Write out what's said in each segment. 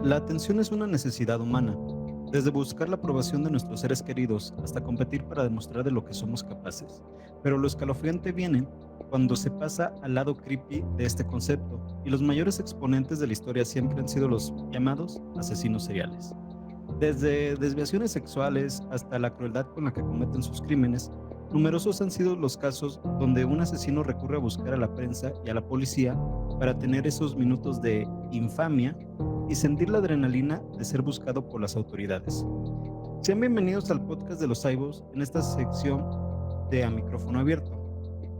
La atención es una necesidad humana, desde buscar la aprobación de nuestros seres queridos hasta competir para demostrar de lo que somos capaces. Pero lo escalofriante viene cuando se pasa al lado creepy de este concepto, y los mayores exponentes de la historia siempre han sido los llamados asesinos seriales. Desde desviaciones sexuales hasta la crueldad con la que cometen sus crímenes, numerosos han sido los casos donde un asesino recurre a buscar a la prensa y a la policía para tener esos minutos de infamia y sentir la adrenalina de ser buscado por las autoridades. Sean bienvenidos al podcast de los Saibos en esta sección de A Micrófono Abierto,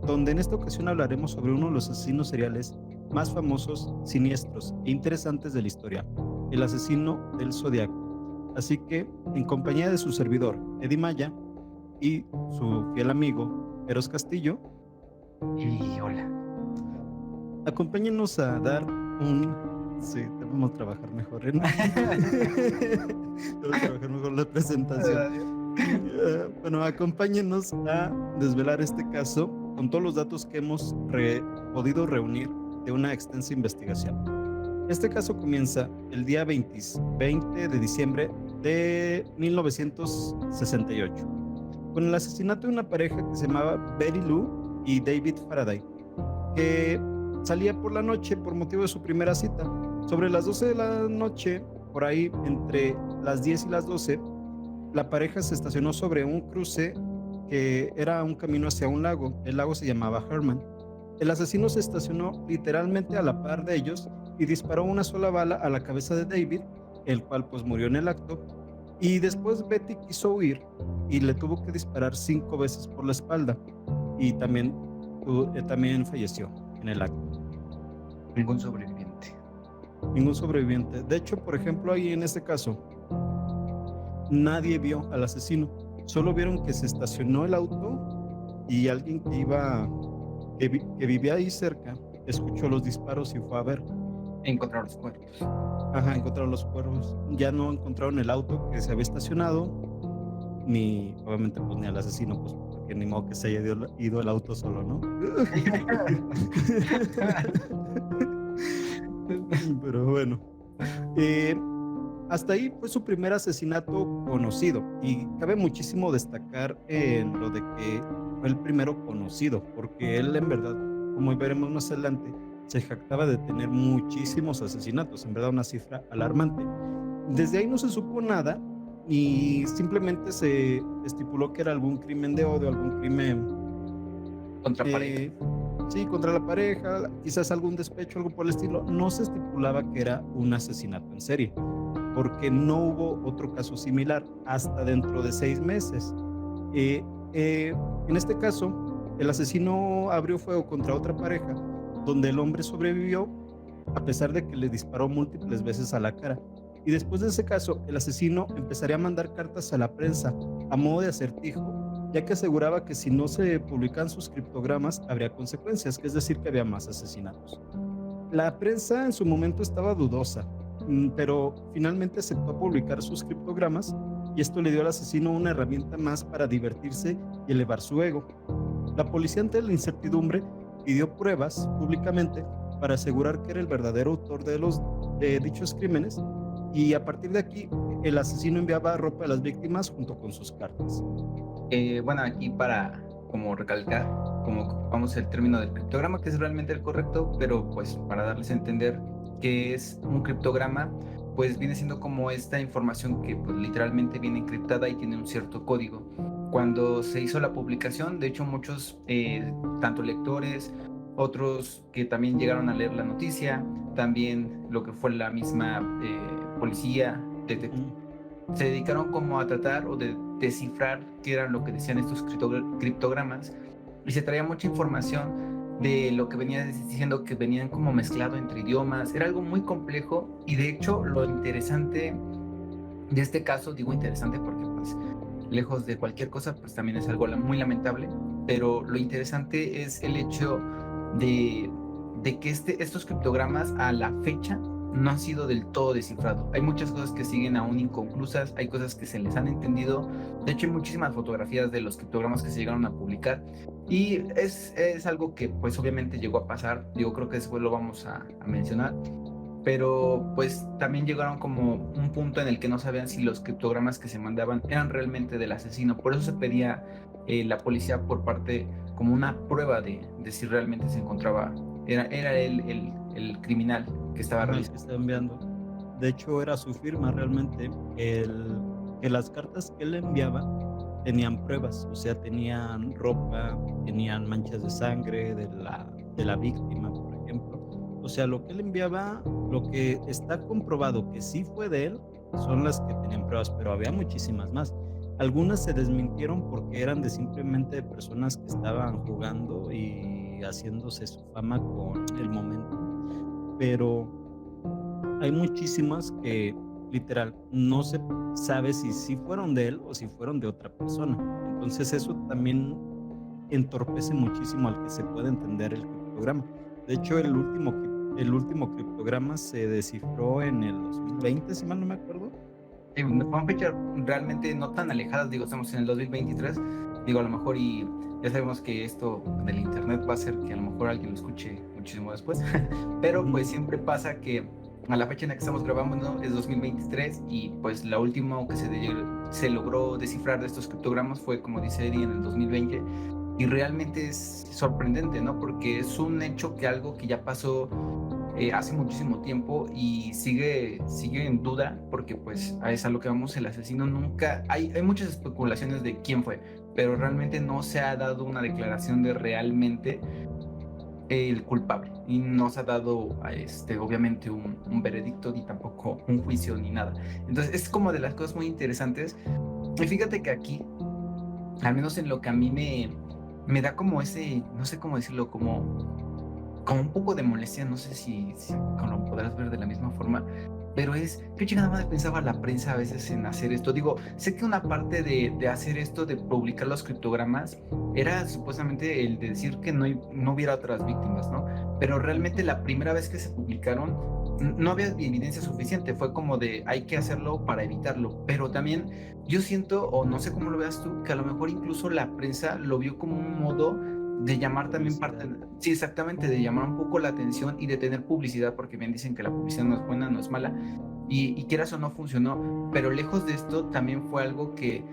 donde en esta ocasión hablaremos sobre uno de los asesinos seriales más famosos, siniestros e interesantes de la historia, el asesino del Zodiaco. Así que, en compañía de su servidor, Eddie Maya, y su fiel amigo, Eros Castillo, Y hola. acompáñenos a dar un... Sí, debemos trabajar mejor, ¿eh? Debemos trabajar mejor la presentación. Bueno, acompáñenos a desvelar este caso con todos los datos que hemos podido reunir de una extensa investigación. Este caso comienza el día 20 de diciembre de 1968, con el asesinato de una pareja que se llamaba Betty Lou y David Faraday, que salía por la noche por motivo de su primera cita. Sobre las 12 de la noche, por ahí entre las 10 y las 12, la pareja se estacionó sobre un cruce que era un camino hacia un lago. El lago se llamaba Herman. El asesino se estacionó literalmente a la par de ellos y disparó una sola bala a la cabeza de David, el cual pues murió en el acto. Y después Betty quiso huir y le tuvo que disparar 5 veces por la espalda y también falleció en el acto. Ningún sobreviviente. Ningún sobreviviente. De hecho, por ejemplo, ahí en este caso, nadie vio al asesino. Solo vieron que se estacionó el auto y alguien que vivía ahí cerca escuchó los disparos y fue a ver. Encontrar los cuerpos. Ajá, encontraron los cuerpos. Ya no encontraron el auto que se había estacionado, ni obviamente pues ni al asesino, pues porque ni modo que se haya ido el auto solo, ¿no? Pero bueno, hasta ahí fue su primer asesinato conocido, y cabe muchísimo destacar en lo de que fue el primero conocido, porque él en verdad, como veremos más adelante, se jactaba de tener muchísimos asesinatos, en verdad una cifra alarmante. Desde ahí no se supo nada y simplemente se estipuló que era algún crimen de odio, algún crimen Contra pareja. sí, contra la pareja, quizás algún despecho, algo por el estilo. No se estipulaba que era un asesinato en serie, porque no hubo otro caso similar hasta dentro de 6 meses. En este caso, el asesino abrió fuego contra otra pareja, donde el hombre sobrevivió a pesar de que le disparó múltiples veces a la cara. Y después de ese caso, el asesino empezaría a mandar cartas a la prensa a modo de acertijo, ya que aseguraba que si no se publicaban sus criptogramas habría consecuencias, que es decir, que había más asesinatos. La prensa en su momento estaba dudosa, pero finalmente aceptó publicar sus criptogramas, y esto le dio al asesino una herramienta más para divertirse y elevar su ego. La policía, ante la incertidumbre, pidió pruebas públicamente para asegurar que era el verdadero autor de dichos crímenes, y a partir de aquí el asesino enviaba ropa a las víctimas junto con sus cartas. Bueno, aquí para como recalcar, como ocupamos el término del criptograma, que es realmente el correcto, pero pues para darles a entender que es un criptograma, pues viene siendo como esta información que pues, literalmente viene encriptada y tiene un cierto código. Cuando se hizo la publicación, de hecho muchos, tanto lectores, otros que también llegaron a leer la noticia, también lo que fue la misma policía, se dedicaron como a tratar o de descifrar qué era lo que decían estos criptogramas, y se traía mucha información de lo que venía diciendo, que venían como mezclado entre idiomas. Era algo muy complejo, y de hecho lo interesante de este caso, digo interesante porque pues lejos de cualquier cosa, pues también es algo muy lamentable, pero lo interesante es el hecho de que estos criptogramas a la fecha no han sido del todo descifrados. Hay muchas cosas que siguen aún inconclusas, hay cosas que se les han entendido. De hecho, hay muchísimas fotografías de los criptogramas que se llegaron a publicar, y es algo que pues obviamente llegó a pasar. Digo, creo que después lo vamos a mencionar. pero pues también llegaron como un punto en el que no sabían si los criptogramas que se mandaban eran realmente del asesino. Por eso se pedía la policía por parte como una prueba de si realmente se encontraba, era él el criminal que estaba Ajá, el que realizando. está enviando. De hecho, era su firma realmente, que las cartas que él enviaba tenían pruebas, o sea, tenían ropa, tenían manchas de sangre de la víctima, por ejemplo. O sea, lo que él enviaba, lo que está comprobado que sí fue de él, son las que tenían pruebas, pero había muchísimas más. Algunas se desmintieron porque eran de simplemente personas que estaban jugando y haciéndose su fama con el momento, pero hay muchísimas que literal no se sabe si sí fueron de él o si fueron de otra persona. Entonces eso también entorpece muchísimo al que se pueda entender el criptograma. De hecho, el último criptograma se descifró en el 2020, si mal no me acuerdo. Con fechas realmente no tan alejadas, digo, estamos en el 2023, digo, a lo mejor y ya sabemos que esto del internet va a hacer que a lo mejor alguien lo escuche muchísimo después, pero Ujú. pues siempre pasa que a la fecha en la que estamos grabando, ¿no?, es 2023 y pues la última que se logró descifrar de estos criptogramas fue, como dice Eddie, en el 2020 y realmente es sorprendente, ¿no? Porque es un hecho que algo que ya pasó hace muchísimo tiempo y sigue en duda porque pues es a lo que vamos, el asesino nunca, hay muchas especulaciones de quién fue, pero realmente no se ha dado una declaración de realmente el culpable y no se ha dado obviamente un veredicto ni tampoco un juicio ni nada. Entonces es como de las cosas muy interesantes y fíjate que aquí, al menos en lo que a mí me da como ese, no sé cómo decirlo, como un poco de molestia, no sé si lo podrás ver de la misma forma, pero es que chingada madre pensaba la prensa a veces en hacer esto. Digo, sé que una parte de hacer esto, de publicar los criptogramas, era supuestamente el de decir que no hubiera otras víctimas, ¿no? Pero realmente la primera vez que se publicaron, no había evidencia suficiente, fue como de hay que hacerlo para evitarlo, pero también yo siento, o no sé cómo lo veas tú, que a lo mejor incluso la prensa lo vio como un modo de llamar también parte, Publicidad. sí, exactamente, de llamar un poco la atención y de tener publicidad, porque bien dicen que la publicidad no es buena, no es mala, y quieras o no funcionó, pero lejos de esto también fue algo que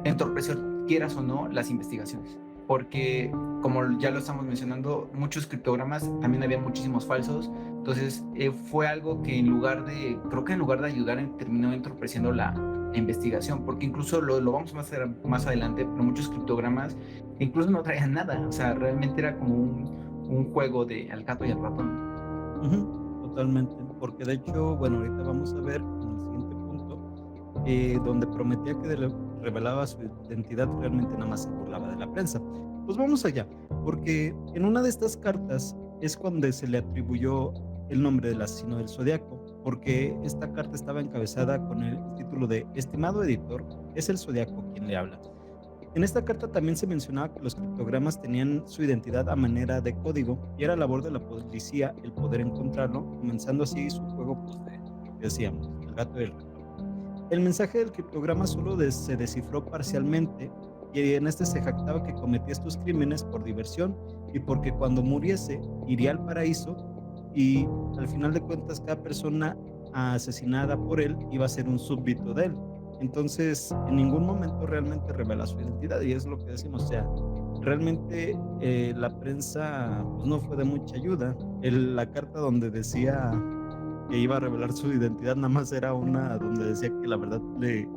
entorpecer, quieras o no, las investigaciones. Porque, como ya lo estamos mencionando, muchos criptogramas también había muchísimos falsos. Entonces, fue algo que creo que en lugar de ayudar, terminó entorpeciendo la investigación. Porque incluso lo vamos a hacer más adelante, pero muchos criptogramas incluso no traían nada. O sea, realmente era como un juego de al gato y al ratón. Ujú, totalmente, porque de hecho, bueno, ahorita vamos a ver en el siguiente punto, donde prometía que revelaba su identidad, realmente nada más se burlaba de la prensa. Pues vamos allá, porque en una de estas cartas es cuando se le atribuyó el nombre del asesino del Zodiaco, porque esta carta estaba encabezada con el título de Estimado editor, es el Zodiaco quien le habla. En esta carta también se mencionaba que los criptogramas tenían su identidad a manera de código y era labor de la policía el poder encontrarlo, comenzando así su juego pues, de lo que decíamos, el gato y el ratón. El mensaje del criptograma solo se descifró parcialmente y en este se jactaba que cometía estos crímenes por diversión y porque cuando muriese iría al paraíso y al final de cuentas cada persona asesinada por él iba a ser un súbdito de él. Entonces, en ningún momento realmente revela su identidad y es lo que decimos, o sea, realmente la prensa pues, no fue de mucha ayuda. La carta donde decía que iba a revelar su identidad nada más era una donde decía que la verdad le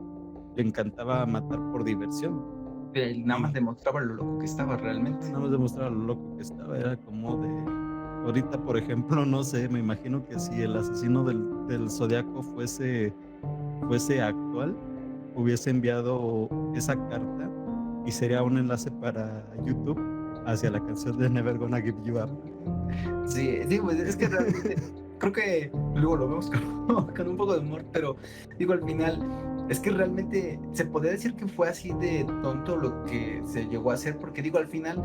encantaba matar por diversión Nada más y demostraba lo loco que estaba realmente. nada más demostraba lo loco que estaba, era como de, ahorita por ejemplo, no sé, me imagino que si el asesino del Zodiaco fuese actual, hubiese enviado esa carta y sería un enlace para YouTube hacia la canción de Never Gonna Give You Up. Sí, digo, pues, es que realmente creo que luego lo vemos con un poco de humor, pero digo, al final, es que realmente se podría decir que fue así de tonto lo que se llegó a hacer, porque digo, al final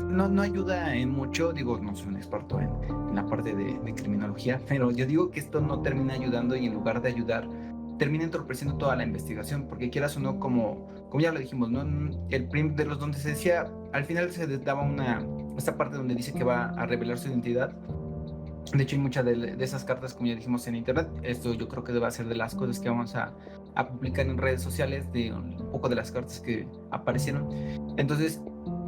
no ayuda en mucho, digo, no soy un experto en la parte de criminología, pero yo digo que esto no termina ayudando y en lugar de ayudar, termina entorpeciendo toda la investigación, porque quieras o no, como ya lo dijimos, ¿no? De los donde se decía, al final se daba esta parte donde dice que va a revelar su identidad, De hecho, hay muchas de esas cartas, como ya dijimos, en internet. Esto yo creo que va a ser de las cosas que vamos a publicar en redes sociales, de un poco de las cartas que aparecieron. Entonces,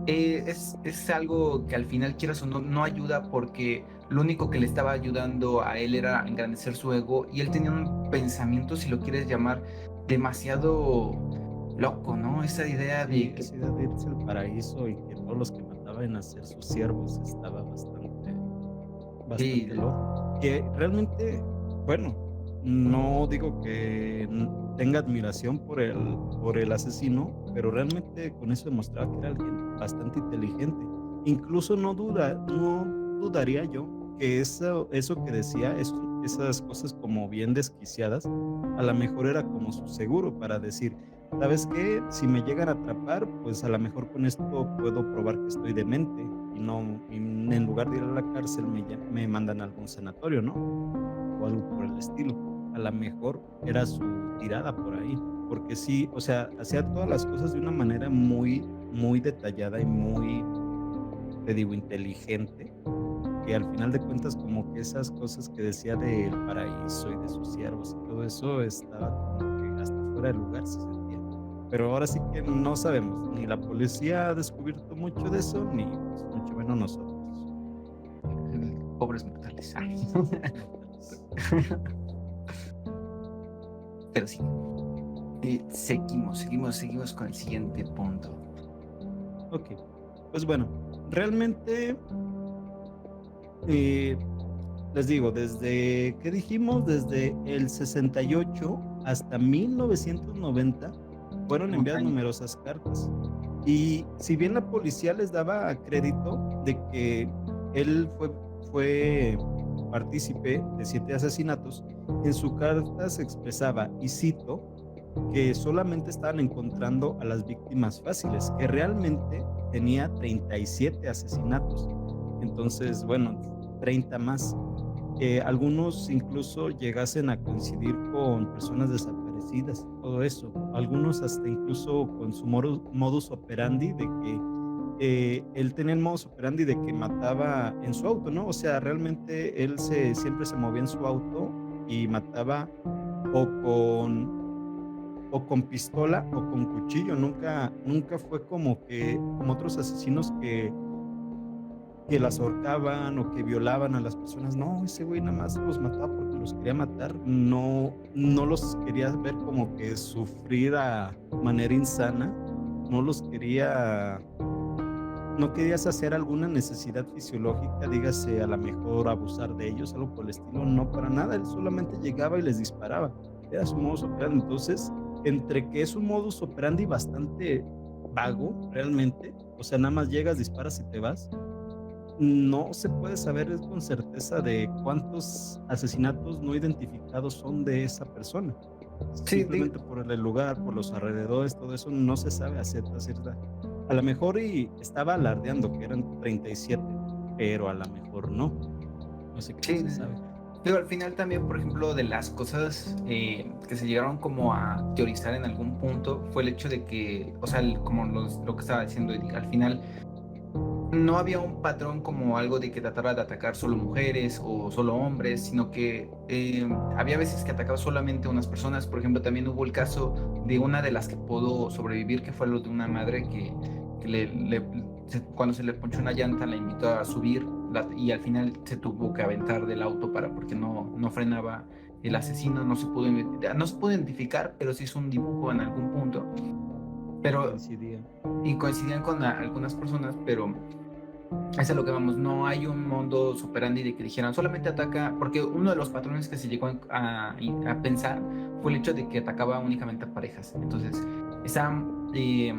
es algo que al final, quieras o no, no ayuda, porque lo único que le estaba ayudando a él era engrandecer su ego, y él tenía un pensamiento, si lo quieres llamar, demasiado loco, ¿no? Esa idea Sí, de que esa idea de irse al paraíso y que todos los que mataban a ser sus siervos estaba bastante sí, loco. Que realmente, bueno, no digo que tenga admiración por el asesino, pero realmente con eso demostraba que era alguien bastante inteligente. Incluso no dudaría yo que eso que decía, esas cosas como bien desquiciadas, a lo mejor era como su seguro para decir, ¿sabes qué? Si me llegan a atrapar, pues a lo mejor con esto puedo probar que estoy demente y no, y en lugar de ir a la cárcel me mandan a algún sanatorio, ¿no? O algo por el estilo. A lo mejor era su tirada por ahí, porque sí, o sea, hacía todas las cosas de una manera muy detallada y muy, te digo, inteligente, que al final de cuentas como que esas cosas que decía del paraíso y de sus siervos y todo eso estaba como que hasta fuera de lugar se sentía. Pero ahora sí que no sabemos, ni la policía ha descubierto mucho de eso, ni pues, mucho menos nosotros, pobres mortales. Ay. pobres mortales. Pero sí. Seguimos con el siguiente punto. Ok, pues bueno, realmente eh, les digo, desde, ¿qué dijimos? Desde el 68 hasta 1990 fueron Un enviadas año. numerosas cartas. Y si bien la policía les daba crédito de que él fue partícipe de 7 asesinatos, en su carta se expresaba, y cito, que solamente estaban encontrando a las víctimas fáciles, que realmente tenía 37 asesinatos. Entonces, bueno, 30 más. Algunos incluso llegasen a coincidir con personas desaparecidas, todo eso. Algunos hasta incluso con su modus operandi de que él tenía el modus operandi de que mataba en su auto, ¿no? O sea, realmente siempre se movía en su auto y mataba o con o con pistola o con cuchillo, nunca fue como que como otros asesinos que las ahorcaban o que violaban a las personas. No, ese güey nada más los mataba porque los quería matar, no los quería ver como que sufrir a manera insana, no los quería no quería saciar alguna necesidad fisiológica, dígase, a lo mejor abusar de ellos, algo por el estilo, no, para nada, él solamente llegaba y les disparaba, era su modus operandi. Entonces, entre que es un modus operandi bastante vago, realmente, o sea, nada más llegas, disparas y te vas, no se puede saber con certeza de cuántos asesinatos no identificados son de esa persona. Sí, Simplemente por el lugar, por los alrededores, todo eso no se sabe a cierta cierta. A lo mejor y estaba alardeando que eran 37, pero a lo mejor no. No sé qué sí. se sabe. Pero al final también, por ejemplo, de las cosas que se llegaron como a teorizar en algún punto, fue el hecho de que, o sea, como lo que estaba diciendo Eddie, al final no había un patrón como algo de que tratara de atacar solo mujeres o solo hombres, sino que había veces que atacaba solamente a unas personas. Por ejemplo, también hubo el caso de una de las que pudo sobrevivir, que fue lo de una madre que cuando se le ponchó una llanta la invitó a subir, y al final se tuvo que aventar del auto porque no frenaba el asesino. No se pudo identificar, pero se hizo un dibujo en algún punto. Pero, Coincidía. y coincidían con algunas personas, pero es a lo que vamos. No hay un mundo superandi de que dijeran solamente ataca, porque uno de los patrones que se llegó a pensar fue el hecho de que atacaba únicamente a parejas. Entonces, esa eh,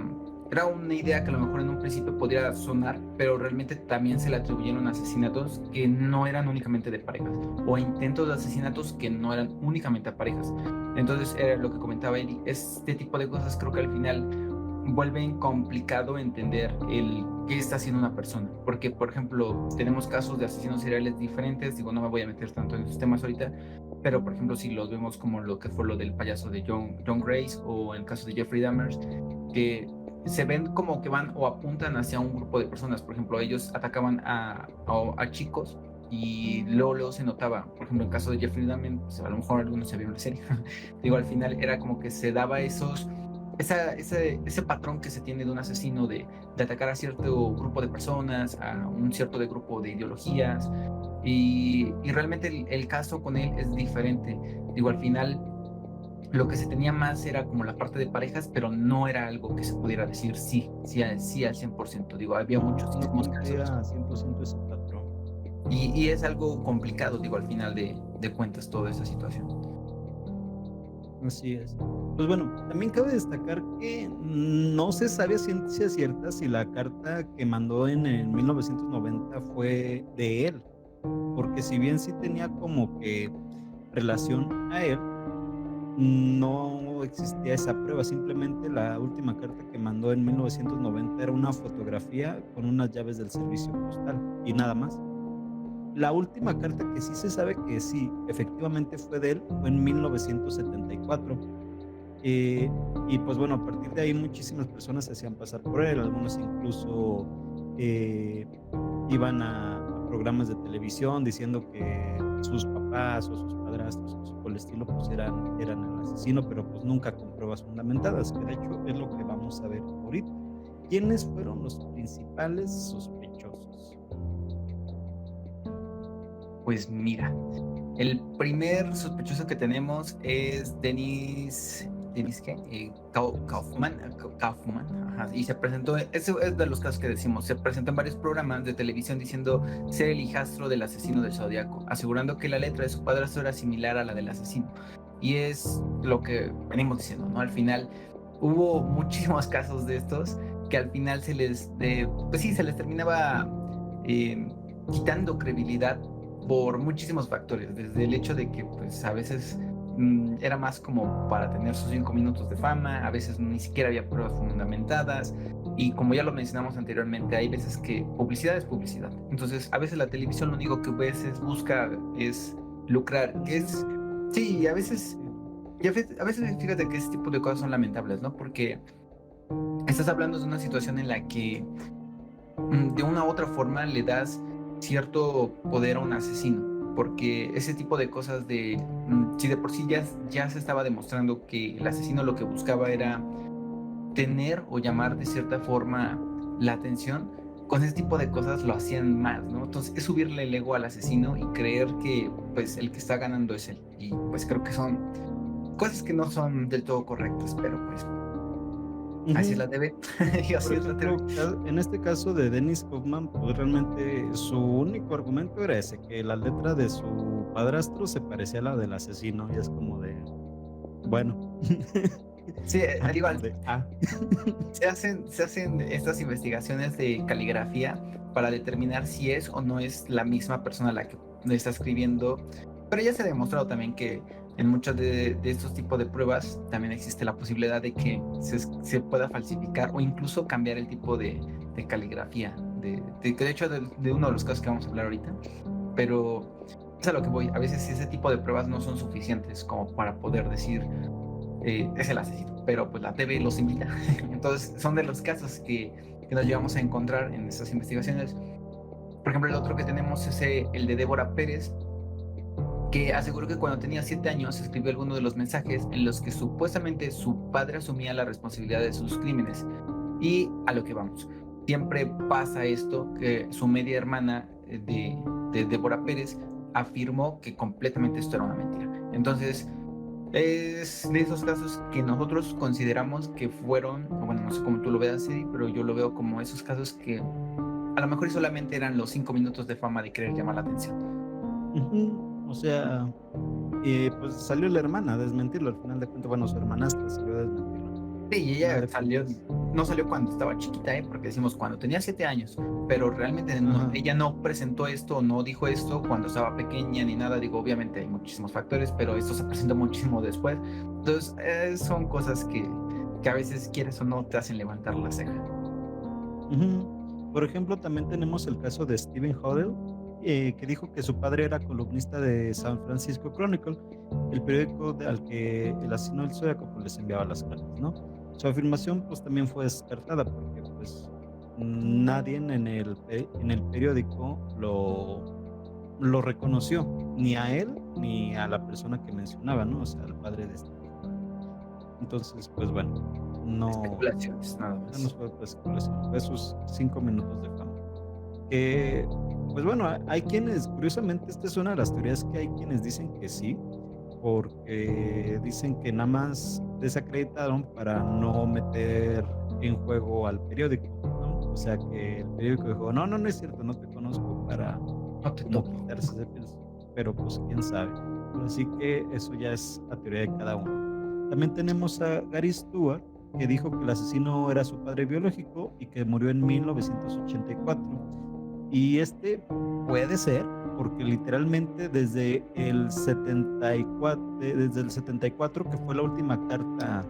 era una idea que a lo mejor en un principio podría sonar, pero realmente también se le atribuyeron asesinatos que no eran únicamente de parejas, o intentos de asesinatos que no eran únicamente a parejas. Entonces, era lo que comentaba Eli, este tipo de cosas creo que al final vuelven complicado entender el qué está haciendo una persona, porque por ejemplo tenemos casos de asesinos seriales diferentes. Digo, no me voy a meter tanto en esos temas ahorita, pero por ejemplo si los vemos como lo que fue lo del payaso de John Grace, o el caso de Jeffrey Dahmer, que se ven como que van o apuntan hacia un grupo de personas. Por ejemplo, ellos atacaban a chicos y luego se notaba, por ejemplo, en el caso de Jeffrey Dahmer, pues, a lo mejor algunos se vieron la serie, digo, al final era como que se daba ese patrón que se tiene de un asesino de atacar a cierto grupo de personas, a un cierto de grupo de ideologías, y realmente el caso con él es diferente. Digo, al final lo que se tenía más era como la parte de parejas, pero no era algo que se pudiera decir sí al 100%. Digo, había No muchísimos casos. cumplía 100% ese patrón. Y es algo complicado, digo, al final de cuentas, toda esa situación. Así es. Pues bueno, también cabe destacar que no se sabe a ciencia cierta si la carta que mandó en el 1990 fue de él, porque si bien sí tenía como que relación a él, no existía esa prueba. Simplemente la última carta que mandó en 1990 era una fotografía con unas llaves del servicio postal y nada más. La última carta que sí se sabe que sí, efectivamente fue de él, fue en 1974. Eh, y pues bueno, a partir de ahí muchísimas personas se hacían pasar por él, algunos incluso eh, iban a programas de televisión diciendo que sus papás o sus padrastros o cosas por el estilo pues eran el asesino, pero pues nunca con pruebas fundamentadas, que de hecho es lo que vamos a ver ahorita. ¿Quiénes fueron los principales sospechosos? Pues mira, el primer sospechoso que tenemos es Denis ¿qué? Kaufman, ajá, y se presentó, eso es de los casos que decimos, se presentó en varios programas de televisión diciendo ser el hijastro del asesino del Zodíaco, asegurando que la letra de su padrastro era similar a la del asesino. Y es lo que venimos diciendo, ¿no? Al final hubo muchísimos casos de estos que al final pues sí, se les terminaba eh, quitando credibilidad por muchísimos factores, desde el hecho de que pues a veces era más como para tener sus 5 minutos de fama, a veces ni siquiera había pruebas fundamentadas, y como ya lo mencionamos anteriormente, hay veces que publicidad es publicidad. Entonces, a veces la televisión lo único que a veces busca es lucrar, que es, sí, a veces fíjate que ese tipo de cosas son lamentables, ¿no? Porque estás hablando de una situación en la que de una u otra forma le das cierto poder a un asesino, porque ese tipo de cosas si de por sí ya se estaba demostrando que el asesino lo que buscaba era tener o llamar de cierta forma la atención, con ese tipo de cosas lo hacían más, ¿no? Entonces es subirle el ego al asesino y creer que pues el que está ganando es él, y pues creo que son cosas que no son del todo correctas, pero pues así es Ujú. la TV, y Por así es la TV. ejemplo, en este caso de Dennis Kaufman, pues realmente su único argumento era ese, que la letra de su padrastro se parecía a la del asesino, y es como de, bueno, Sí, digo, como de, se hacen estas investigaciones de caligrafía para determinar si es o no es la misma persona la que le está escribiendo, pero ya se ha demostrado también que en muchos de estos tipos de pruebas también existe la posibilidad de que se pueda falsificar o incluso cambiar el tipo de caligrafía, que de hecho de uno de los casos que vamos a hablar ahorita, pero es a lo que voy. A veces ese tipo de pruebas no son suficientes como para poder decir es el asesino, pero pues la TV los invita. Entonces son de los casos que nos llevamos a encontrar en estas investigaciones. Por ejemplo, el otro que tenemos es el de Débora Pérez, que aseguró que cuando tenía 7 años escribió algunos de los mensajes en los que supuestamente su padre asumía la responsabilidad de sus crímenes. Y a lo que vamos, siempre pasa esto, que su media hermana de Débora Pérez afirmó que completamente esto era una mentira. Entonces, es de esos casos que nosotros consideramos que fueron, o bueno, no sé cómo tú lo veas, Eddie, pero yo lo veo como esos casos que a lo mejor y solamente eran los 5 minutos de fama de querer llamar la atención. ujú, o sea, pues salió la hermana a desmentirlo, al final de cuentas, bueno, su hermanastra salió a desmentirlo. Sí, y Al final ella de salió, cuentas, no salió cuando estaba chiquita, porque decimos cuando tenía 7 años, pero realmente ajá, ella no presentó esto, no dijo esto cuando estaba pequeña ni nada. Digo, obviamente hay muchísimos factores, pero esto se presentó muchísimo después. Entonces, son cosas que a veces quieres o no te hacen levantar la ceja. ujú. Por ejemplo, también tenemos el caso de Stephen Hodel, que dijo que su padre era columnista de San Francisco Chronicle, el periódico al que el asesino del Zodiaco pues, les enviaba las cartas, ¿no? Su afirmación pues también fue descartada porque pues nadie en el periódico lo reconoció, ni a él ni a la persona que mencionaba, ¿no? O sea, al padre de este hijo. Entonces, pues bueno, no, Especulaciones, nada no nos más. fue pues especulación, fue sus 5 minutos de fama. Que, pues bueno, hay quienes, curiosamente, esta es una de las teorías que hay quienes dicen que sí, porque dicen que nada más desacreditaron para no meter en juego al periódico, ¿no? O sea, que el periódico dijo, no, no, no es cierto, no te conozco para No te como topo. quitarse ese peso. Pero pues quién sabe. Así que eso ya es la teoría de cada uno. También tenemos a Gary Stewart, que dijo que el asesino era su padre biológico y que murió en 1984. Y este puede ser, porque literalmente desde el 74 que fue la última carta,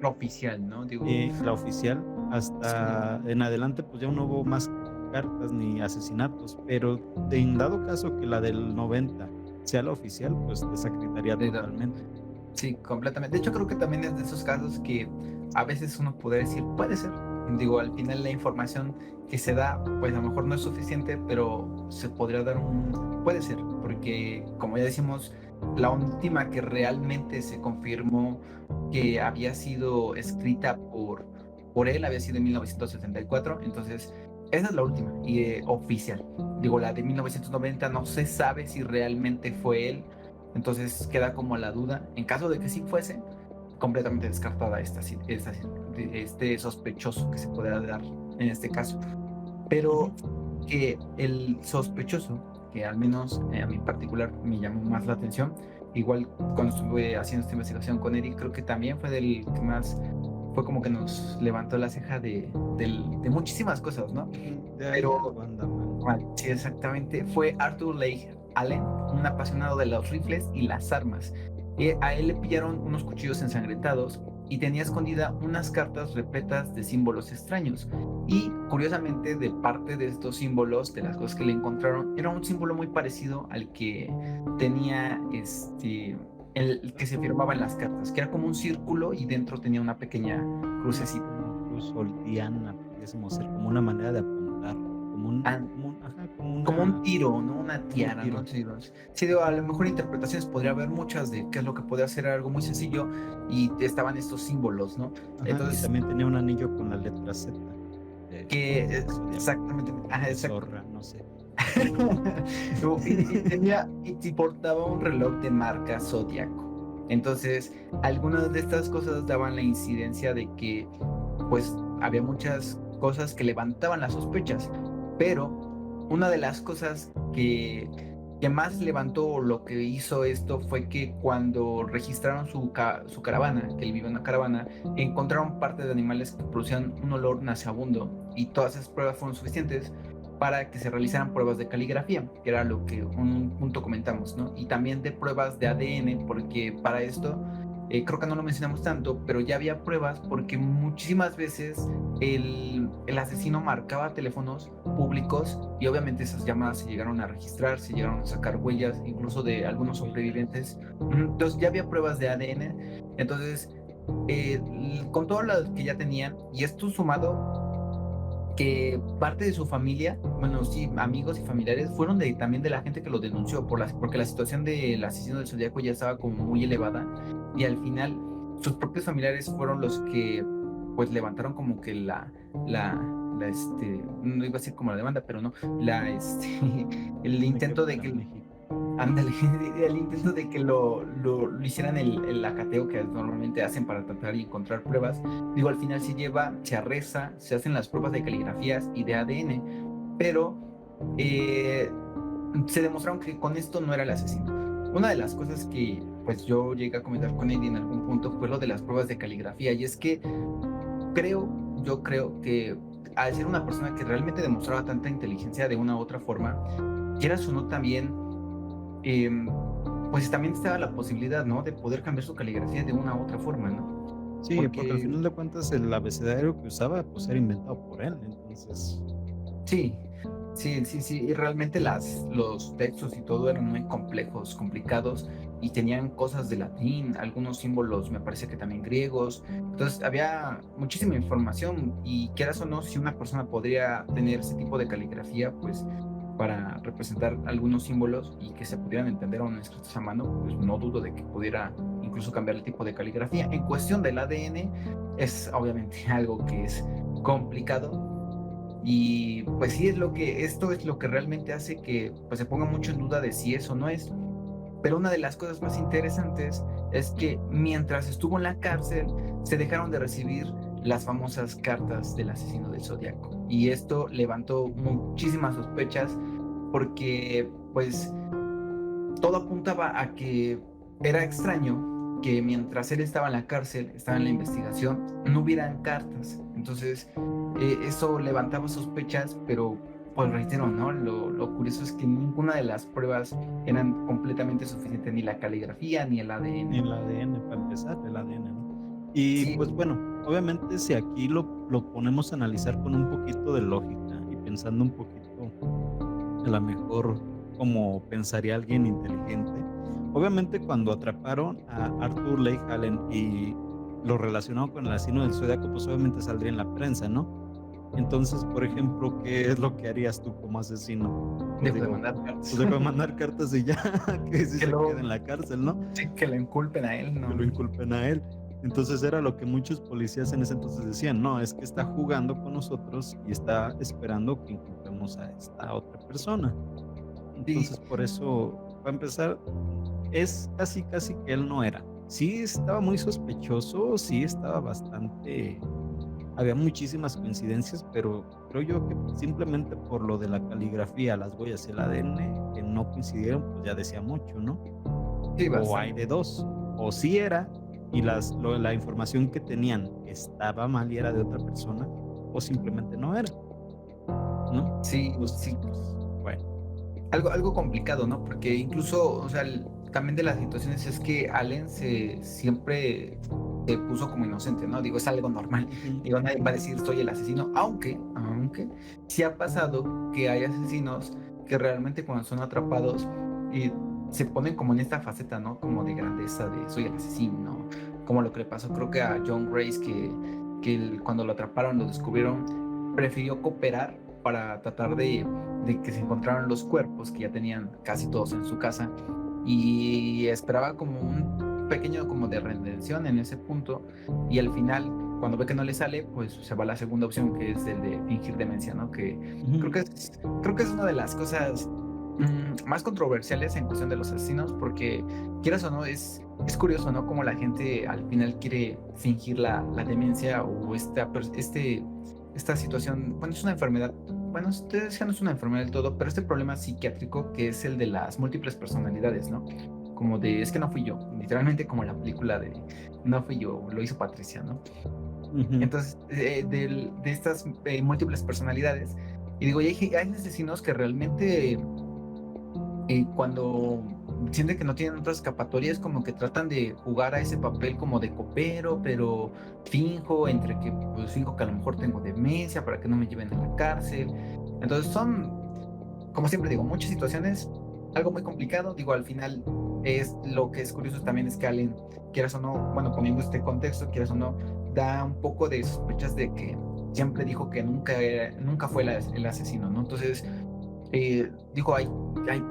Lo oficial, ¿no? Digo, la oficial, sí, hasta en adelante, pues ya no hubo más cartas ni asesinatos, pero en dado caso que la del 90 sea la oficial, pues desacreditaría de edad. totalmente. Sí, completamente. De hecho, creo que también es de esos casos que a veces uno puede decir, puede ser. Digo, al final la información que se da, pues a lo mejor no es suficiente, pero se podría dar un, puede ser, porque como ya decimos, la última que realmente se confirmó que había sido escrita por él había sido en 1974, entonces esa es la última y oficial. Digo, la de 1990 no se sabe si realmente fue él, entonces queda como la duda. En caso de que sí fuese, completamente descartada este sospechoso que se pueda dar en este caso. Ujú. Pero que el sospechoso, que al menos a mí en particular me llamó más la atención, igual cuando estuve haciendo esta investigación con Eric, creo que también fue del que más, fue como que nos levantó la ceja de muchísimas cosas, ¿no? De ahí Pero algo anda mal. sí, exactamente. Fue Arthur Leigh Allen, un apasionado de los rifles y las armas. A él le pillaron unos cuchillos ensangrentados y tenía escondida unas cartas repletas de símbolos extraños. Y curiosamente, de parte de estos símbolos, de las cosas que le encontraron, era un símbolo muy parecido al que tenía el que se firmaba en las cartas, que era como un círculo y dentro tenía una pequeña crucecita. Como cruz soldiana, pudiésemos ser como una manera de apuntar, ajá, Como un tiro, ¿no? Una como un tiara, tiro. ¿no? Sí, sí, digo, a lo mejor interpretaciones podría haber muchas de qué es lo que puede hacer algo muy sencillo y estaban estos símbolos, ¿no? Ajá, y Entonces, también tenía un anillo con la letra Z que del zodiaco, exactamente, ajá, de exacto. zorra, no sé. Y portaba un reloj de marca Zodiaco. Entonces, algunas de estas cosas daban la incidencia de que, pues, había muchas cosas que levantaban las sospechas, pero una de las cosas que más levantó lo que hizo esto fue que cuando registraron su caravana, que él vive en una caravana, encontraron partes de animales que producían un olor nauseabundo y todas esas pruebas fueron suficientes para que se realizaran pruebas de caligrafía, que era lo que un punto comentamos, ¿no? Y también de pruebas de ADN, porque para esto, creo que no lo mencionamos tanto, pero ya había pruebas porque muchísimas veces el asesino marcaba teléfonos públicos y obviamente esas llamadas se llegaron a registrar, se llegaron a sacar huellas, incluso de algunos sobrevivientes. Entonces ya había pruebas de ADN, entonces con todo lo que ya tenían, y esto sumado que parte de su familia, bueno, sí, amigos y familiares, fueron también de la gente que lo denunció, porque la situación del asesino del Zodíaco ya estaba como muy elevada, y al final sus propios familiares fueron los que, pues, levantaron como que no iba a decir como la demanda, pero no, el Ni que intento de fuera que México. ándale, el intento de que lo hicieran el acateo que normalmente hacen para tratar y encontrar pruebas. Digo, al final se lleva, se arresta, se hacen las pruebas de caligrafías y de ADN, pero eh, se demostraron que con esto no era el asesino. Una de las cosas que pues yo llegué a comentar con Eddie en algún punto fue lo de las pruebas de caligrafía, y es que yo creo que al ser una persona que realmente demostraba tanta inteligencia de una u otra forma, quieras o no también em, pues también estaba la posibilidad, ¿no? De poder cambiar su caligrafía de una u otra forma, ¿no? Sí, porque al Porque final de cuentas el abecedario que usaba, pues era inventado por él, entonces, sí, sí, y realmente los textos y todo eran muy complejos, complicados, y tenían cosas de latín, algunos símbolos me parece que también griegos, entonces había muchísima información, y quieras o no, si una persona podría tener ese tipo de caligrafía, pues para representar algunos símbolos y que se pudieran entender aún escritos a mano, pues no dudo de que pudiera incluso cambiar el tipo de caligrafía. En cuestión del ADN, es obviamente algo que es complicado y pues sí esto es lo que realmente hace que pues se ponga mucho en duda de si eso no es. Pero una de las cosas más interesantes es que mientras estuvo en la cárcel, se dejaron de recibir las famosas cartas del asesino del Zodiaco. Y esto levantó muchísimas sospechas porque, pues, todo apuntaba a que era extraño que mientras él estaba en la cárcel, estaba en la investigación, no hubieran cartas. Entonces, eso levantaba sospechas, pero pues reitero, ¿no? Lo curioso es que ninguna de las pruebas eran completamente suficientes, ni la caligrafía ni el Ni ADN. el ADN, para empezar, el ADN, ¿no? Y Sí, pues bueno, obviamente si aquí lo ponemos a analizar con un poquito de lógica y pensando un poquito a lo mejor como pensaría alguien inteligente, obviamente cuando atraparon a Arthur Leigh Allen y lo relacionaron con el asesino del Zodiaco, pues obviamente saldría en la prensa, ¿no? Entonces, por ejemplo, ¿qué es lo que harías tú como asesino? Pues dejo de digo, mandar pues cartas. dejo de mandar cartas y ya, que si Que se quede luego, en la cárcel, ¿no? sí, que lo inculpen a él, Que ¿no? lo inculpen a él. Entonces era lo que muchos policías en ese entonces decían, no, es que está jugando con nosotros y está esperando que inculpemos a esta otra persona. Sí, Entonces por eso, para empezar, es casi, casi que él no era. Sí estaba muy sospechoso, sí estaba bastante, había muchísimas coincidencias, pero creo yo que simplemente por lo de la caligrafía, las huellas y el ADN que no coincidieron, pues ya decía mucho, ¿no? sí, O hay bastante. de dos, o sí era y la información que tenían estaba mal y era de otra persona, o simplemente no era, ¿no? Sí, Entonces, sí, pues, bueno. algo complicado, ¿no? Porque incluso, o sea, también de las situaciones es que Allen siempre se puso como inocente, ¿no? Digo, es algo normal. Ujú. Digo, nadie va a decir soy el asesino, aunque sí ha pasado que hay asesinos que realmente cuando son atrapados eh, se ponen como en esta faceta, ¿no? Como de grandeza, de soy el asesino, como lo que le pasó creo que a John Grace, cuando lo atraparon, lo descubrieron, prefirió cooperar para tratar de que se encontraran los cuerpos que ya tenían casi todos en su casa y esperaba como un pequeño como de redención en ese punto y al final cuando ve que no le sale pues se va a la segunda opción que es el de fingir demencia, ¿no? Que Ujú. creo que es una de las cosas más controversiales en cuestión de los asesinos porque quieras o no es curioso, ¿no? Como la gente al final quiere fingir la demencia o esta situación, bueno, es una enfermedad, bueno, ustedes ya no es una enfermedad del todo, pero este problema psiquiátrico que es el de las múltiples personalidades, ¿no? Como de, es que no fui yo, literalmente como la película de no fui yo, lo hizo Patricia, ¿no? Ujú. Entonces, de estas múltiples personalidades, y digo, y hay asesinos que realmente cuando sienten que no tienen otra escapatoria, es como que tratan de jugar a ese papel como de copero, pero finjo, entre que pues finjo que a lo mejor tengo demencia para que no me lleven a la cárcel. Entonces son, como siempre digo, muchas situaciones, algo muy complicado. Digo, al final es lo que es curioso también es que Allen, quieras o no, bueno, poniendo este contexto, quieras o no, da un poco de sospechas de que siempre dijo que nunca fue el asesino, ¿no? Entonces, digo, hay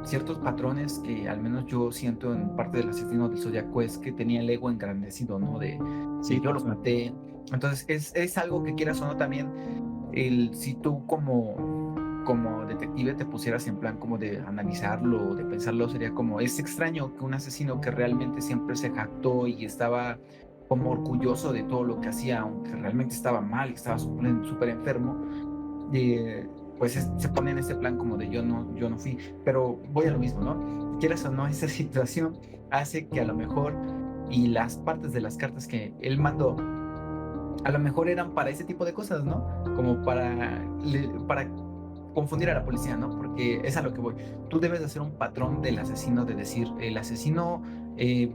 ciertos patrones que al menos yo siento en parte del asesino del Zodiaco es que tenía el ego engrandecido, ¿no? De Sí, yo los total. maté. Entonces es algo que quieras o no también, si tú como detective te pusieras en plan como de analizarlo, de pensarlo, sería como, es extraño que un asesino que realmente siempre se jactó y estaba como orgulloso de todo lo que hacía, aunque realmente estaba mal, estaba súper enfermo, pues se pone en este plan como de yo no fui, pero voy a lo mismo, ¿no? Quieras o no, esa situación hace que a lo mejor y las partes de las cartas que él mandó a lo mejor eran para ese tipo de cosas, ¿no? Como para confundir a la policía, ¿no? Porque es a lo que voy. Tú debes de hacer un patrón del asesino, de decir, el asesino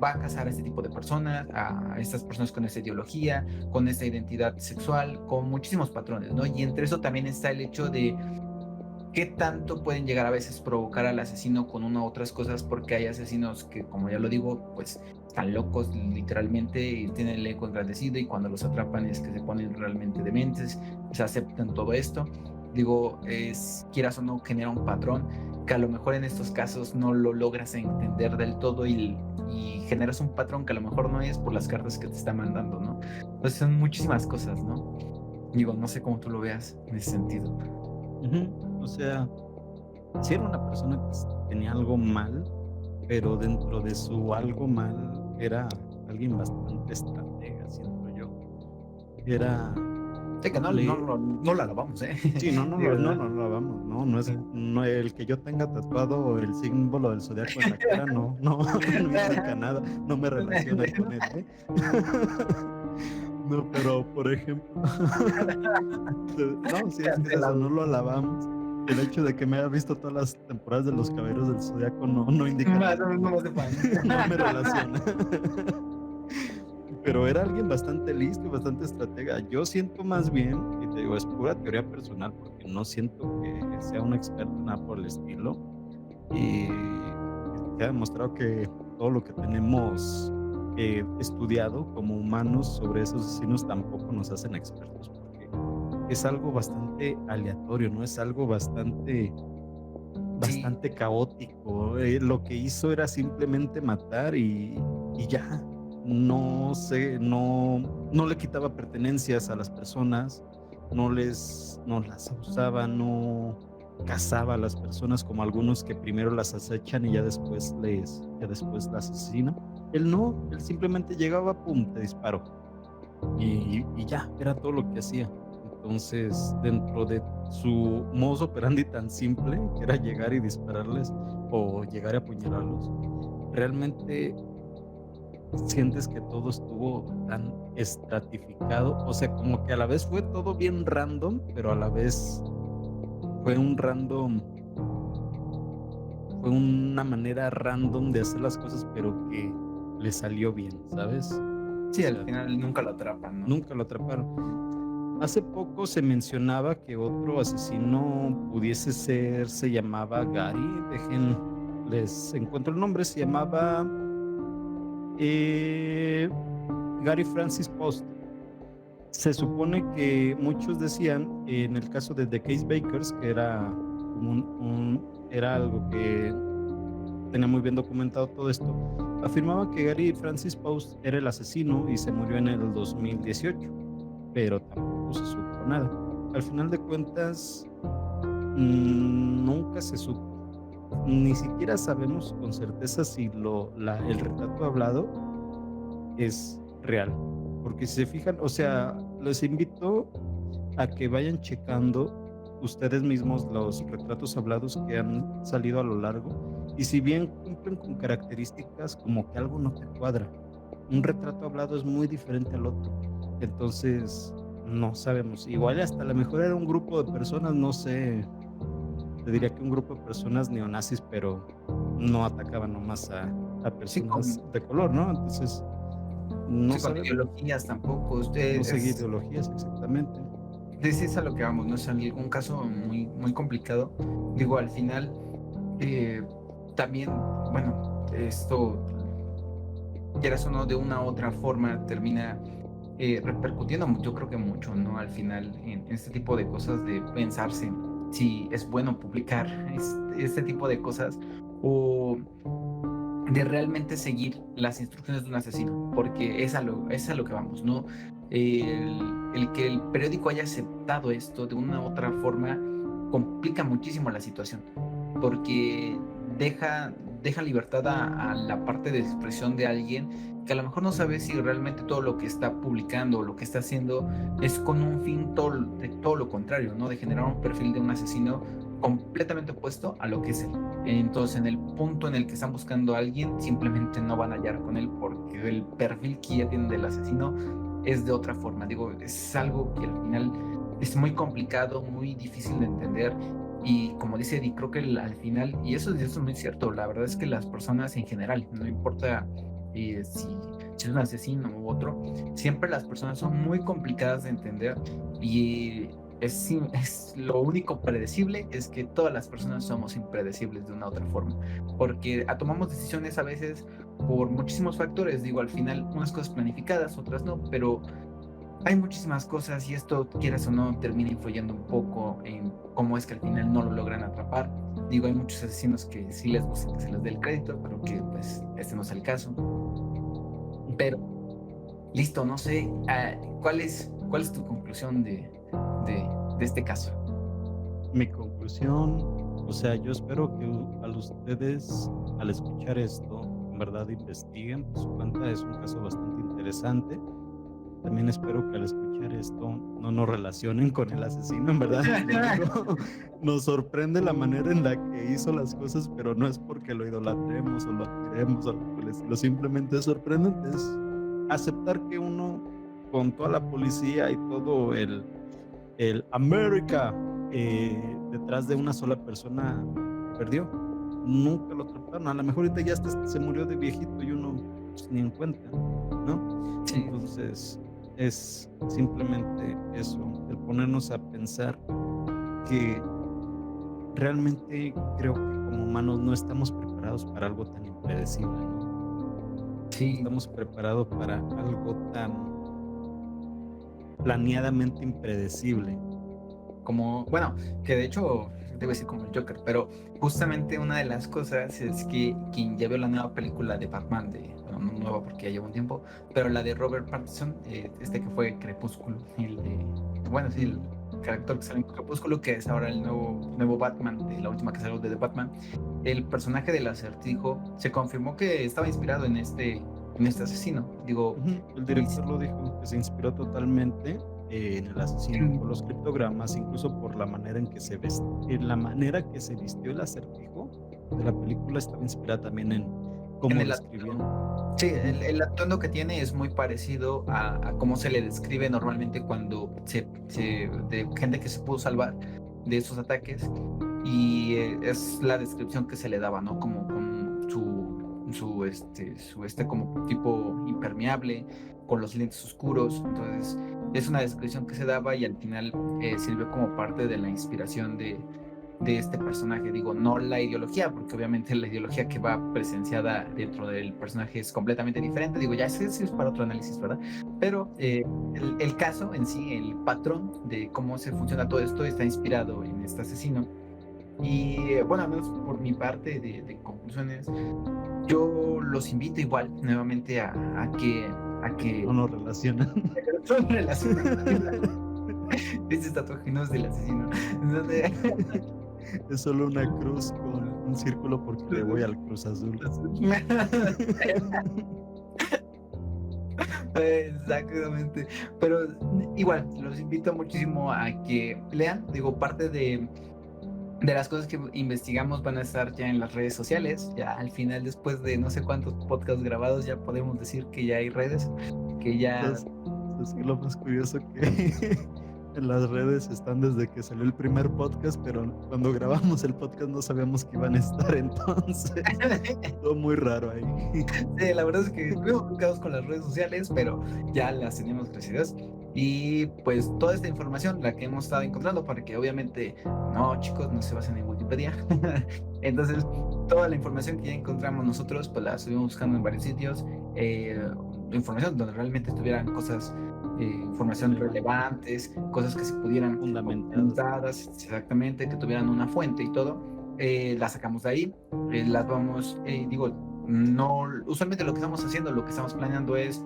va a cazar a este tipo de personas, a estas personas con esta ideología, con esta identidad sexual, con muchísimos patrones, ¿no? Y entre eso también está el hecho de qué tanto pueden llegar a veces provocar al asesino con una u otras cosas, porque hay asesinos que, como ya lo digo, pues están locos literalmente y tienen el ego engrandecido y cuando los atrapan es que se ponen realmente dementes, se aceptan todo esto. Digo, quieras o no, genera un patrón que a lo mejor en estos casos no lo logras entender del todo y generas un patrón que a lo mejor no es por las cartas que te está mandando, ¿no? Entonces son muchísimas cosas, ¿no? Digo, no sé cómo tú lo veas en ese sentido. O sea, si era una persona que tenía algo mal, pero dentro de su algo mal era alguien bastante estratega, siento yo. Era, Sí, que le, no la lavamos, ¿eh? sí, Digo, no, vamos, no es, no, el que yo tenga tatuado el símbolo del zodiaco en la cara, no implica nada, no me relaciona con él, ¿eh? No, pero por ejemplo, no, sí es que es eso, no cancelado. lo alabamos. El hecho de que me haya visto todas las temporadas de Los Caballeros del Zodiaco no indica Más nada, o menos no, no lo sepan. no me relaciona. Pero era alguien bastante listo y bastante estratega. Yo siento más bien, y te digo, es pura teoría personal, porque no siento que sea un experto en nada por el estilo. Y que ha demostrado que todo lo que tenemos estudiado como humanos sobre esos asesinos tampoco nos hacen expertos, porque es algo bastante aleatorio, ¿no? Es algo Sí, bastante caótico. Lo que hizo era simplemente matar y ya. No sé, no le quitaba pertenencias a las personas, no las abusaba, no cazaba a las personas como algunos que primero las acechan y ya después las asesinan. Él no, él simplemente llegaba, pum, te disparo. Y ya, era todo lo que hacía. Entonces, dentro de su modus operandi tan simple, que era llegar y dispararles o llegar a apuñalarlos, realmente sientes que todo estuvo tan estratificado, o sea, como que a la vez fue todo bien random, pero a la vez fue un random, fue una manera random de hacer las cosas, pero que le salió bien, ¿sabes? O sí, al sea, final nunca lo atrapan, ¿no? nunca lo atraparon. Hace poco se mencionaba que otro asesino pudiese ser, se llamaba Gary, les encuentro el nombre, se llamaba eh, Gary Francis Post. Se supone que muchos decían, en el caso de The Case Bakers, que era era algo que tenía muy bien documentado todo esto, afirmaba que Gary Francis Post era el asesino y se murió en el 2018, pero tampoco se supo nada. Al final de cuentas, nunca se supo. Ni siquiera sabemos con certeza si el retrato hablado es real. Porque si se fijan, o sea, les invito a que vayan checando ustedes mismos los retratos hablados que han salido a lo largo. Y si bien cumplen con características, como que algo no te cuadra. Un retrato hablado es muy diferente al otro. Entonces, no sabemos. Igual hasta a lo mejor era un grupo de personas, no sé, te diría que un grupo de personas neonazis, pero no atacaban nomás a Sí, personas de color, ¿no? Entonces, no sí, con sabemos, ideologías tampoco. no seguir ideologías exactamente. Es a lo que vamos, ¿no? Es algún caso muy, muy complicado. Digo, al final, eh, también, bueno, esto, quieras o no, de una u otra forma termina repercutiendo, yo creo que mucho, ¿no? Al final, en este tipo de cosas de pensarse si es bueno publicar este tipo de cosas o de realmente seguir las instrucciones de un asesino, porque es a lo que vamos, ¿no? El que el periódico haya aceptado esto de una u otra forma complica muchísimo la situación, porque deja libertad a la parte de expresión de alguien que a lo mejor no sabe si realmente todo lo que está publicando o lo que está haciendo es con un fin de todo lo contrario, ¿no? De generar un perfil de un asesino completamente opuesto a lo que es él. Entonces, en el punto en el que están buscando a alguien, simplemente no van a hallar con él porque el perfil que ya tienen del asesino es de otra forma. Digo, es algo que al final es muy complicado, muy difícil de entender. Y como dice Eddie, creo que al final, y eso es muy cierto, la verdad es que las personas en general, no importa si es un asesino u otro, siempre las personas son muy complicadas de entender y es lo único predecible es que todas las personas somos impredecibles de una u otra forma, porque tomamos decisiones a veces por muchísimos factores, digo, al final unas cosas planificadas, otras no, pero hay muchísimas cosas y esto, quieras o no, termina influyendo un poco en cómo es que al final no lo logran atrapar. Digo, hay muchos asesinos que sí les gusta que se les dé el crédito, pero que pues este no es el caso. Pero listo, no sé, ¿cuál es tu conclusión de este caso? Mi conclusión, o sea, yo espero que a ustedes, al escuchar esto, en verdad investiguen por su cuenta, es un caso bastante interesante. También espero que al escuchar esto no nos relacionen con el asesino, en verdad, les digo, nos sorprende la manera en la que hizo las cosas, pero no es porque lo idolatremos o lo admiremos o algo por el estilo, simplemente es sorprendente, es aceptar que uno, con toda la policía y todo el América detrás de una sola persona, perdió. Nunca lo atraparon. A lo mejor ahorita ya hasta se murió de viejito y uno pues, ni en cuenta, ¿no? Sí, Entonces, es simplemente eso, el ponernos a pensar que realmente creo que como humanos no estamos preparados para algo tan impredecible, ¿no? No sí, estamos preparados para algo tan planeadamente impredecible. como, bueno, que de hecho, debo decir como el Joker, pero justamente una de las cosas es que quien ya vio la nueva película de Batman, bueno, no nueva porque ya lleva un tiempo, pero la de Robert Pattinson, que fue Crepúsculo, bueno, sí, el actor que sale en Crepúsculo, que es ahora el nuevo Batman, de la última que salió de The Batman, el personaje del Acertijo se confirmó que estaba inspirado en este asesino. Digo, Ujú, el y director lo dijo, que se inspiró totalmente en el asesino por los criptogramas, incluso por la manera en que en la manera que se vistió el acertijo de la película estaba inspirada también en en cómo el describían. Sí, Ujú, el atuendo que tiene es muy parecido a cómo se le describe normalmente cuando de gente que se pudo salvar de esos ataques y es la descripción que se le daba, ¿no? Como con su como tipo impermeable, con los lentes oscuros. Entonces, es una descripción que se daba y al final sirvió como parte de la inspiración de este personaje. Digo, no la ideología, porque obviamente la ideología que va presenciada dentro del personaje es completamente diferente. Digo, ya ese es para otro análisis, ¿verdad? Pero el caso en sí, el patrón de cómo se funciona todo esto está inspirado en este asesino. Y bueno, al menos por mi parte de conclusiones, yo los invito igual nuevamente a que no nos relacionan. son relacionados. Ese tatuaje no es del asesino. Entonces, Es solo una cruz con un círculo porque le voy al Cruz Azul. Exactamente. Pero igual, los invito muchísimo a que lean. Digo, parte de las cosas que investigamos van a estar ya en las redes sociales. Ya al final, después de no sé cuántos podcasts grabados, ya podemos decir que ya hay redes, que ya... ¿Sabes, sabes qué es lo más curioso? Que en las redes están desde que salió el primer podcast, pero cuando grabamos el podcast no sabíamos que iban a estar, entonces todo muy raro ahí. Sí, la verdad es que estuvimos complicados con las redes sociales, pero ya las tenemos, gracias a Dios. Y pues toda esta información, la que hemos estado encontrando, para que obviamente, no, chicos, no se basen en Wikipedia. Entonces, toda la información que ya encontramos nosotros, pues la estuvimos buscando en varios sitios. Información donde realmente estuvieran cosas, información relevantes, cosas que se pudieran Fundamentadas. fundamentadas, exactamente, que tuvieran una fuente y todo. Las sacamos de ahí, las vamos, digo, no, usualmente lo que estamos haciendo, lo que estamos planeando es,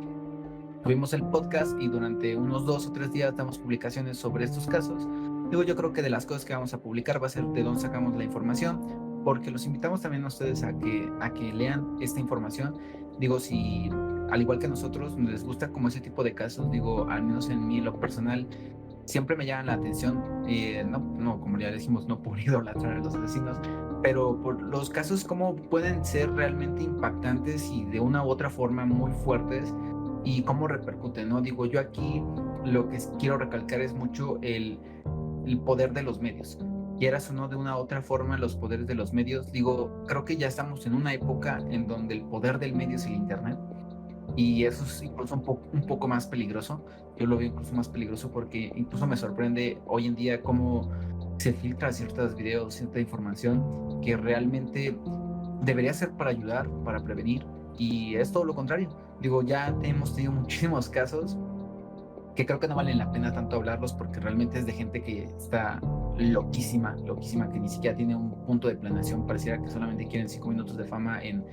tuvimos el podcast y durante unos 2 o 3 días damos publicaciones sobre estos casos. Digo, yo creo que de las cosas que vamos a publicar va a ser de dónde sacamos la información, porque los invitamos también a ustedes a que lean esta información. Digo, si al igual que nosotros les gusta como ese tipo de casos, digo, al menos en mí, en lo personal, siempre me llama la atención, no, como ya dijimos, no por idolatrar a los asesinos, pero por los casos como pueden ser realmente impactantes y de una u otra forma muy fuertes y cómo repercuten, ¿no? Digo, yo aquí lo que quiero recalcar es mucho el poder de los medios. Quieras o no, de una u otra forma, los poderes de los medios, digo, creo que ya estamos en una época en donde el poder del medio es el Internet y eso es incluso un poco más peligroso. Yo lo veo incluso más peligroso porque incluso me sorprende hoy en día cómo se filtra ciertos videos, cierta información que realmente debería ser para ayudar, para prevenir, y es todo lo contrario. Digo, ya hemos tenido muchísimos casos que creo que no valen la pena tanto hablarlos porque realmente es de gente que está loquísima, loquísima, que ni siquiera tiene un punto de planeación, pareciera que solamente quieren 5 minutos de fama en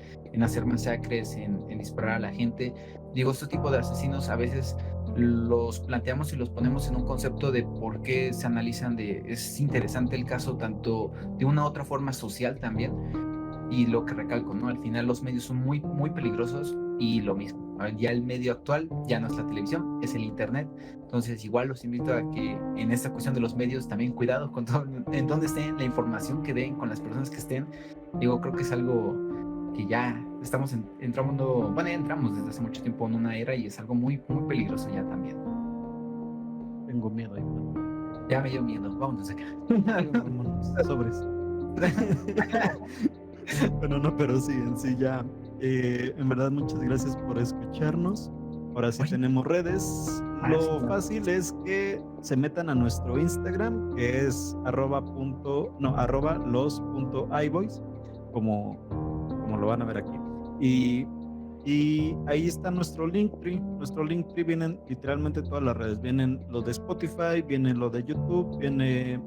hacer masacres, en disparar a la gente. Digo, este tipo de asesinos a veces los planteamos y los ponemos en un concepto de por qué se analizan, es interesante el caso tanto de una u otra forma social también, y lo que recalco, ¿no? Al final los medios son muy, muy peligrosos y lo mismo. Ya el medio actual ya no es la televisión, es el internet. Entonces igual los invito a que en esta cuestión de los medios también cuidado con todo, en dónde estén, la información que den, con las personas que estén. Digo, creo que es algo que ya estamos entrando, bueno, ya entramos desde hace mucho tiempo en una era y es algo muy, muy peligroso ya también. Tengo miedo, Iván. Ya me dio miedo, vámonos acá. Vámonos, sobres. Bueno, no, pero sí, en sí ya. En verdad, muchas gracias por escucharnos. Ahora sí Oye. tenemos redes. Lo fácil es que se metan a nuestro Instagram, que es @los.iboys, como lo van a ver aquí. Y ahí está nuestro Linktree. Nuestro Linktree vienen literalmente todas las redes. Vienen los de Spotify, viene lo de YouTube, viene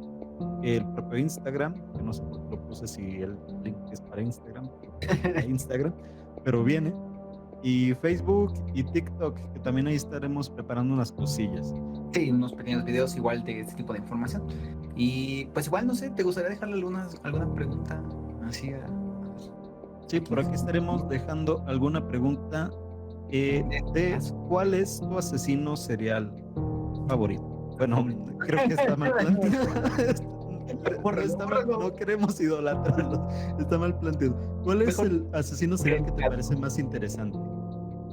el propio Instagram, que no sé por qué lo puse si el link es para Instagram, pero viene. Y Facebook y TikTok, que también ahí estaremos preparando unas cosillas. Sí, unos pequeños videos igual de este tipo de información. Y pues igual, no sé, ¿te gustaría dejarle alguna pregunta así Sí, por aquí estaremos dejando alguna pregunta de cuál es tu asesino serial favorito. Bueno, creo que está mal planteado. No queremos idolatrarlos. Está mal planteado. ¿Cuál es el asesino serial que te parece más interesante?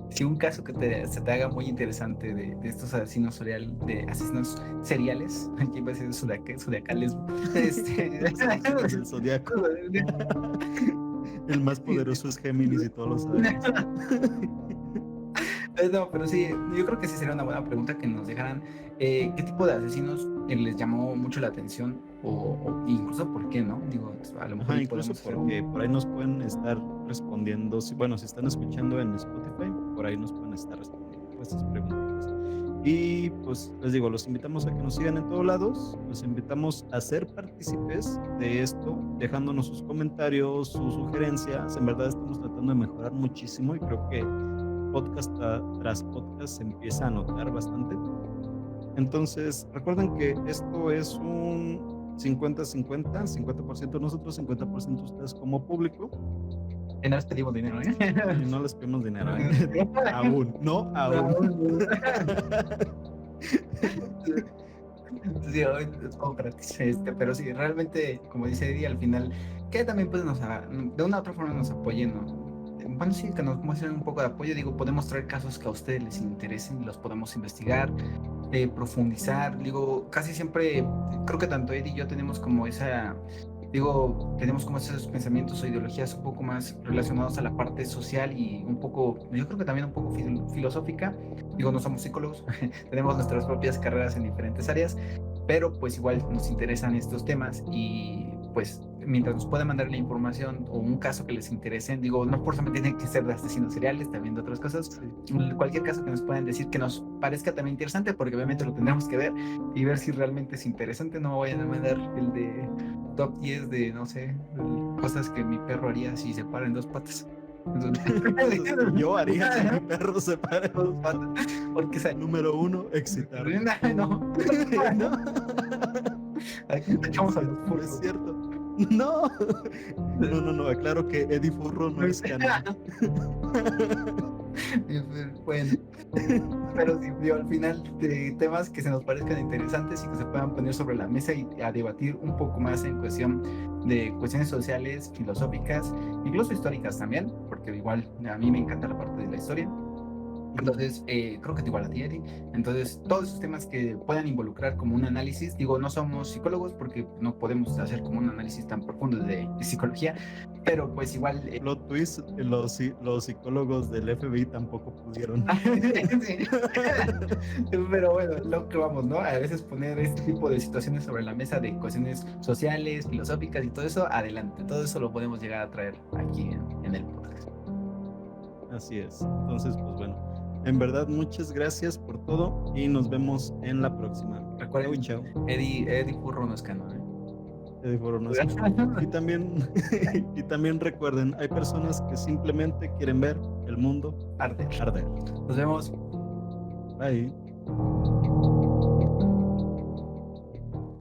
Si un caso que se te haga muy interesante de estos asesinos seriales, aquí va a ser zodiacales, el zodiaco. El más poderoso es Géminis y todos lo sabemos. No, pero sí, yo creo que sí sería una buena pregunta que nos dejaran qué tipo de asesinos les llamó mucho la atención o incluso por qué, ¿no? Digo, a lo mejor incluso porque por ahí nos pueden estar respondiendo, si están escuchando en Spotify, por ahí nos pueden estar respondiendo estas preguntas. Y pues les digo, los invitamos a que nos sigan en todos lados, los invitamos a ser partícipes de esto, dejándonos sus comentarios, sus sugerencias. En verdad estamos tratando de mejorar muchísimo y creo que podcast tras podcast se empieza a notar bastante. Entonces, recuerden que esto es un 50-50, 50% nosotros, 50% ustedes como público. Y no les pedimos dinero, ¿eh? Y no les pedimos dinero, ¿eh? Aún. Sí, es como gratis, pero sí, realmente, como dice Eddie, al final, que también pues de una u otra forma nos apoyen, ¿no? Bueno, sí, que nos muestren un poco de apoyo. Digo, podemos traer casos que a ustedes les interesen y los podemos investigar, profundizar. Digo, casi siempre, creo que tanto Eddie y yo tenemos como tenemos como esos pensamientos o ideologías un poco más relacionados a la parte social y un poco, yo creo que también un poco filosófica. Digo, no somos psicólogos, tenemos nuestras propias carreras en diferentes áreas, pero pues igual nos interesan estos temas y pues mientras nos puedan mandar la información o un caso que les interese, digo, no por solamente tienen que ser de asesinos seriales, también de otras cosas, cualquier caso que nos puedan decir que nos parezca también interesante, porque obviamente lo tendremos que ver y ver si realmente es interesante. No vayan a mandar el de top 10 de, no sé, cosas que mi perro haría si se para en dos patas. Yo haría si mi perro se para en dos patas. Porque es número 1, excitar. No. Aquí echamos a los furros. Es cierto. No, aclaro que Eddie Furro no es canon. Bueno, pero sí, digo, al final de temas que se nos parezcan interesantes y que se puedan poner sobre la mesa y a debatir un poco más en cuestión de cuestiones sociales, filosóficas, incluso históricas también, porque igual a mí me encanta la parte de la historia. Entonces, creo que te igual a ti, Eddie. Entonces, todos esos temas que puedan involucrar como un análisis, digo, no somos psicólogos porque no podemos hacer como un análisis tan profundo de psicología, pero pues igual... Plot twist, los psicólogos del FBI tampoco pudieron. Sí. Pero bueno, lo que vamos, ¿no? A veces poner este tipo de situaciones sobre la mesa de cuestiones sociales, filosóficas y todo eso, adelante. Todo eso lo podemos llegar a traer aquí en el podcast. Así es. Entonces, pues bueno. En verdad, muchas gracias por todo y nos vemos en la próxima. Recuerden, Chau, chau. Eddie Furro no es canon, Eddie Foro no es canon. Y también, y también recuerden, hay personas que simplemente quieren ver el mundo Arde. arder. Nos vemos. Bye.